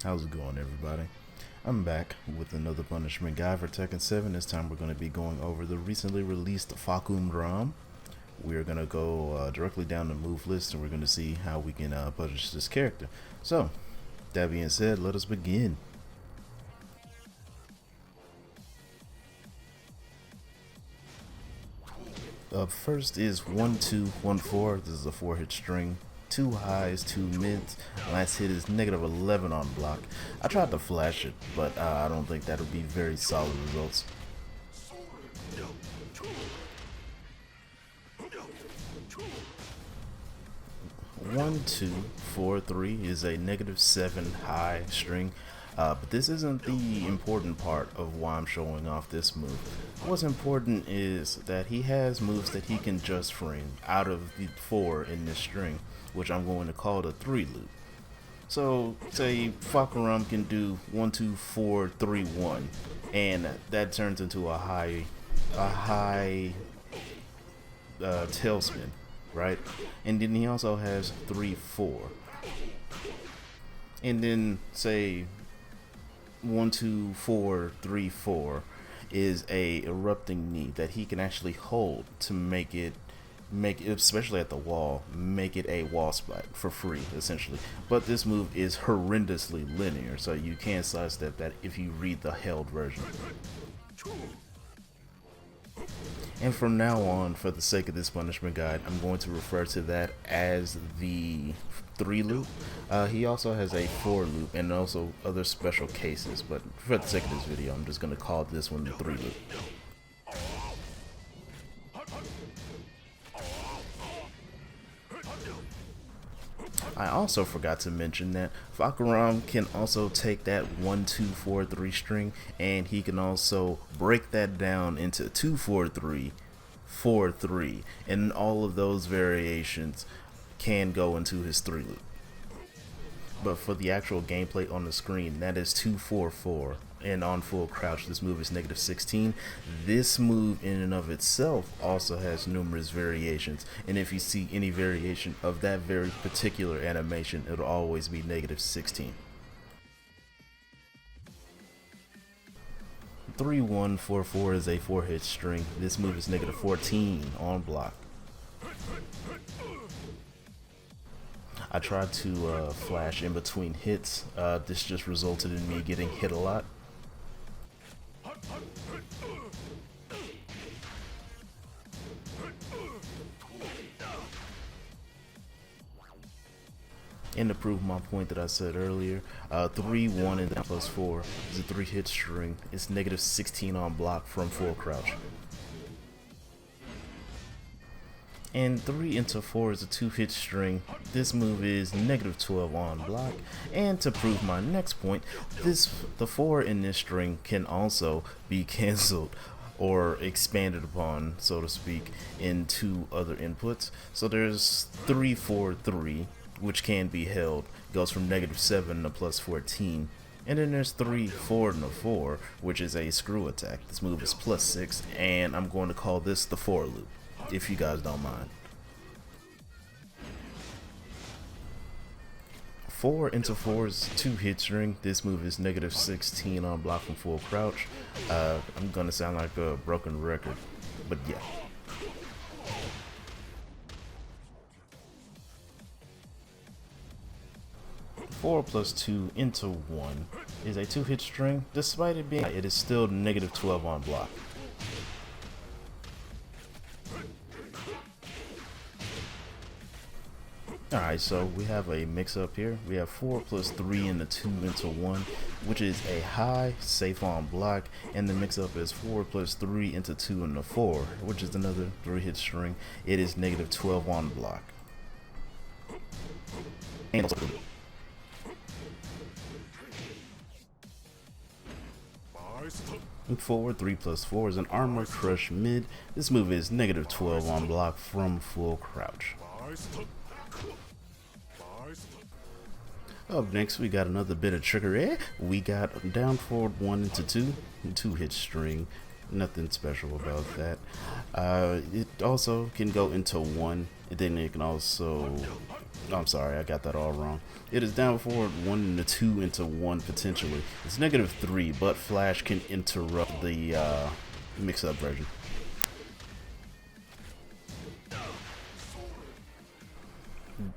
How's it going, everybody? I'm back with another punishment guide for Tekken 7. This time we're going to be going over the recently released Fahkumram. We're going to go directly down the move list and we're going to see how we can punish this character. So, that being said, let us begin. Up first is 1 2 1 4. This is a 4-hit string. 2 highs, 2 mids. Last hit is -11 on block. I tried to flash it, but I don't think that would be very solid results. One, 2, 4, 3 is a -7 high string. But this isn't the important part of why I'm showing off this move. What's important is that he has moves that he can just frame out of the 4 in this string, which I'm going to call the 3 loop. So say Fahkumram can do 1 2 4 3 1, and that turns into a high tailspin, right? And then he also has 3 4, and then say 1 2 4 3 4 is a erupting knee that he can actually hold to make it, especially at the wall, make it a wall spot for free essentially. But this move is horrendously linear, so you can't sidestep that if you read the held version. And from now on, for the sake of this punishment guide, I'm going to refer to that as the 3 loop. He also has a 4 loop and also other special cases, but for the sake of this video, I'm just going to call this one the 3 loop. I also forgot to mention that Fahkumram can also take that 1 2 4 3 string, and he can also break that down into 2 4 3 4 3, and all of those variations can go into his 3 loop. But for the actual gameplay on the screen, that is 2 4 4, and on full crouch this move is -16. This move in and of itself also has numerous variations, and if you see any variation of that very particular animation, it'll always be -16. 3 1 4 4 is a 4-hit string. This move is -14 on block. I tried to flash in between hits. This just resulted in me getting hit a lot. And to prove my point that I said earlier, 3 1 and then +4 is a 3-hit string. It's -16 on block from full crouch. And 3 into 4 is a 2-hit string. This move is -12 on block. And to prove my next point, the 4 in this string can also be cancelled or expanded upon, so to speak, in 2 other inputs. So there's 3 4 3, which can be held, goes from -7 to +14. And then there's 3 4 and a 4, which is a screw attack. This move is +6, and I'm going to call this the 4 loop, if you guys don't mind. 4 into 4 is a 2-hit string. This move is -16 on block from full crouch. I'm gonna sound like a broken record, but yeah. Four plus 2 into 1 is a 2-hit string. Despite it being, it is still -12 on block. Alright, so we have a mix up here. We have 4 plus 3 and the 2 into 1, which is a high, safe on block, and the mix up is 4 plus 3 into 2 and the 4, which is another 3-hit string. It is -12 on block. And also, move forward, 3 plus 4 is an armor crush mid. This move is -12 on block from full crouch. Up next, we got another bit of trickery. We got down forward 1 into 2, 2-hit string. Nothing special about that. It also can go into 1, and then it can also Oh, I'm sorry, I got that all wrong. It is down forward 1 and a 2 into 1 potentially. It's -3, but Flash can interrupt the mix-up version.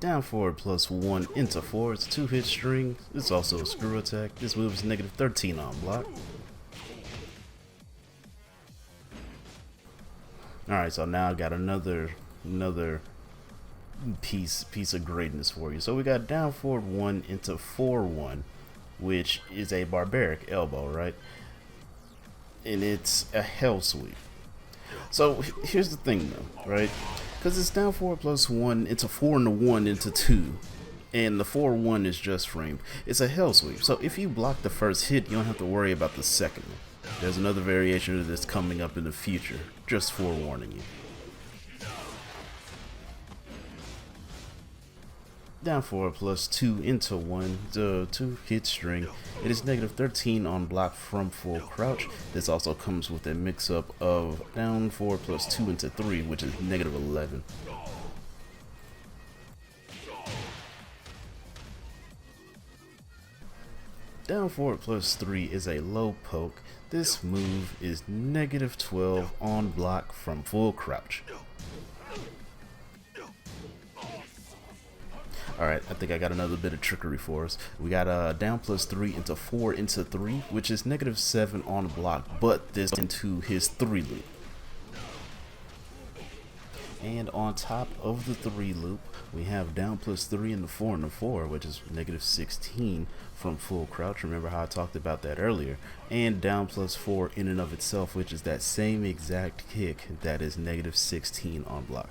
Down forward +1 into 4. It's a 2-hit string. It's also a screw attack. This move is -13 on block. Alright, so now I got another piece of greatness for you. So we got down forward 1 into 4-1, which is a barbaric elbow, right? And it's a hell sweep. So here's the thing though, right? Because it's down forward +1 into 4 and a 1 into 2, and the 4-1 is just framed. It's a hell sweep. So if you block the first hit, you don't have to worry about the second one. There's another variation of this coming up in the future, just forewarning you. Down forward +2 into 1, the 2-hit string. It is -13 on block from full crouch. This also comes with a mix-up of down forward +2 into 3, which is -11. Down forward +3 is a low poke. This move is -12 on block from full crouch. Alright, I think I got another bit of trickery for us. We got down +3 into 4 into 3, which is -7 on block, but this into his 3 loop. And on top of the 3 loop, we have down +3 into 4 into 4, which is -16 from full crouch. Remember how I talked about that earlier. And down +4 in and of itself, which is that same exact kick that is -16 on block.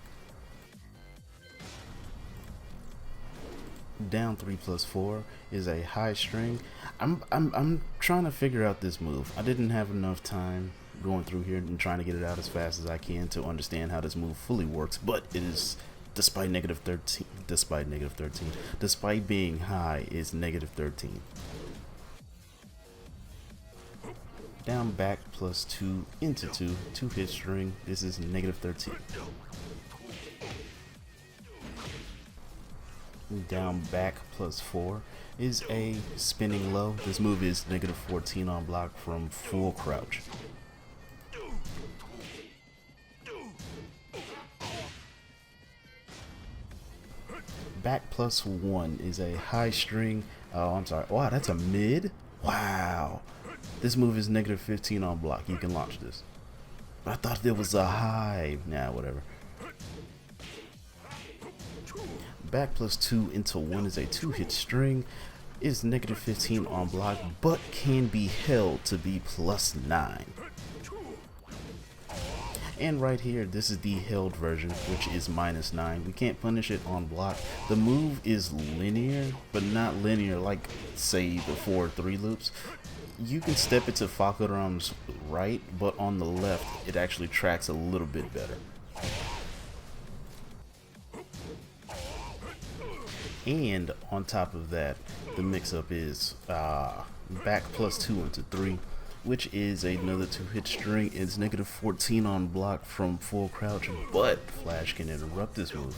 Down 3 +4 is a high string. I'm trying to figure out this move. I didn't have enough time going through here and trying to get it out as fast as I can to understand how this move fully works, but it is, despite being high, is -13. Down back +2 into 2, 2-hit string. This is -13. Down back +4 is a spinning low. This move is -14 on block from full crouch. Back +1 is a high string. Oh, I'm sorry. Wow, that's a mid? Wow. This move is -15 on block. You can launch this. But I thought it was a high. Nah, whatever. Back +2 into 1 is a 2-hit string. It is -15 on block, but can be held to be +9. And right here, this is the held version, which is -9. We can't punish it on block. The move is linear, but not linear like, say, the 4-3 loops. You can step it to Fahkumram's right, but on the left, it actually tracks a little bit better. And on top of that, the mix-up is back +2 into 3, which is another 2-hit string. It's -14 on block from full crouch, but Flash can interrupt this move.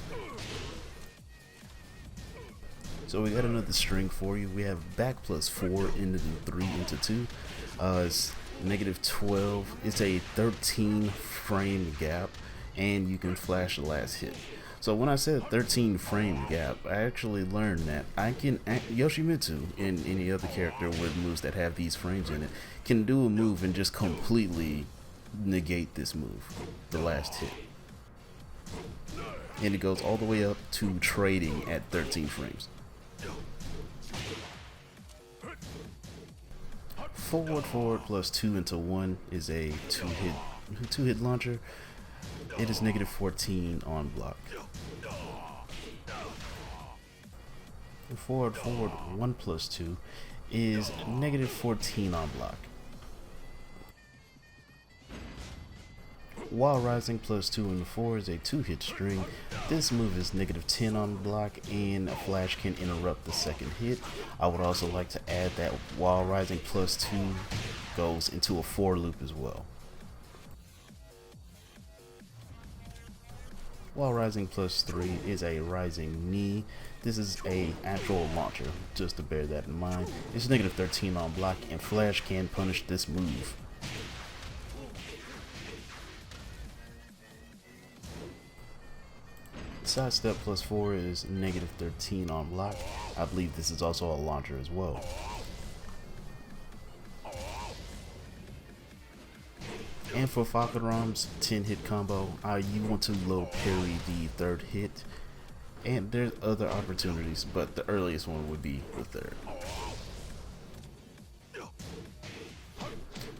So we got another string for you. We have back +4 into 3 into 2. It's -12. It's a 13 frame gap, and you can flash the last hit. So when I said 13 frame gap, I actually learned that I can Yoshimitsu and any other character with moves that have these frames in it can do a move and just completely negate this move, the last hit. And it goes all the way up to trading at 13 frames. Forward +2 into 1 is a two-hit launcher. It is -14 on block. Forward 1 +2 is -14 on block. While rising +2 and 4 is a 2-hit string. This move is -10 on block, and Flash can interrupt the second hit. I would also like to add that while rising +2 goes into a 4 loop as well. While rising +3 is a rising knee. This is a actual launcher, just to bear that in mind. It's negative 13 on block, and Flash can punish this move. Sidestep plus 4 is negative 13 on block. I believe this is also a launcher as well. And for Fahkumram's 10-hit combo, you want to low parry the third hit. And there's other opportunities, but the earliest one would be the third.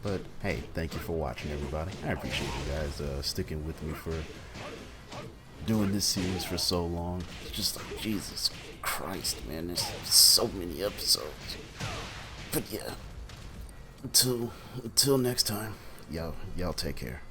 But hey, thank you for watching, everybody. I appreciate you guys sticking with me for doing this series for so long. It's just like, Jesus Christ, man, there's so many episodes. But yeah, until next time, y'all take care.